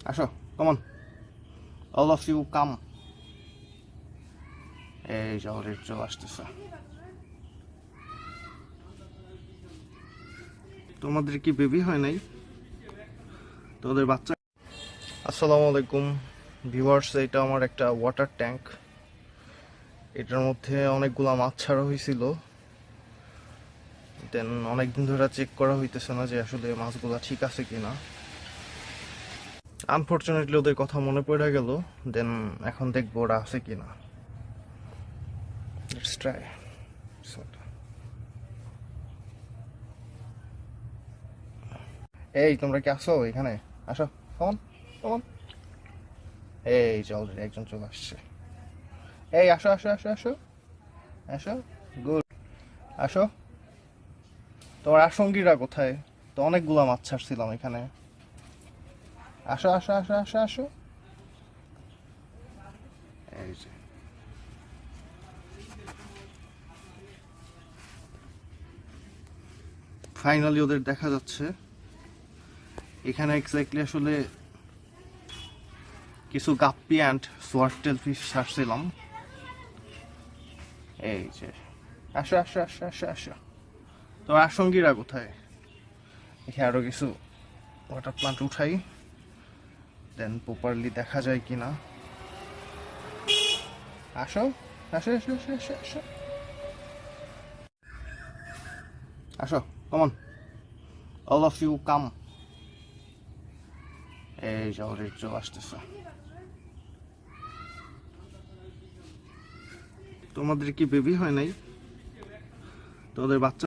আসো, come on, all of you come. এই যে অলরেডি চলে আসতেছে। তোমাদের কি বেবি হয় নাই? তোমাদের বাচ্চা? আসসালামু আলাইকুম ভিউয়ার্স, এটা আমার একটা ওয়াটার ট্যাঙ্ক। এটার মধ্যে অনেকগুলা মাছ ছাড়া হয়েছিল। দেন অনেকদিন ধরে চেক করা হইতেছে না যে আসলে মাছগুলা ঠিক আছে কিনা। আনফরচুনেটলি ওদের কথা মনে পড়ে গেল। দেন এখন দেখবো ওরা আছে কিনা। Let's try. এই তোমরা কি আসো এখানে? আসো, কমন কমন। এই যে অলরেডি একজন চলে আসছে। এই আসো আসো আসো আসো আসো। গুড। আসো। তোমার আসঙ্গীরা কোথায়? তো অনেকগুলা মাছ ছাড়ছিলাম এখানে। আসো আসো আসো আসো আসো। এই যে ফাইনালি ওদের দেখা যাচ্ছে এখানে। এক্স্যাক্টলি আসলে কিছু গাপ্পি অ্যান্ড সোয়ার্টেল ফিশ ছাড়ছিলাম। এই যে আসো আসো আসো আসো আসো। তোমার আসঙ্গীরা কোথায়? এখানে আরো কিছু ওয়াটার প্লান্ট উঠাই, দেন প্রপারলি দেখা যায় কিনা। আসো আসো আসো আসো আসো আসো আসো, come on, all of you come. এই যে অলরেডি চলে আসতেছে। তোমাদের কি বেবি হয় নাই? তোমাদের বাচ্চা?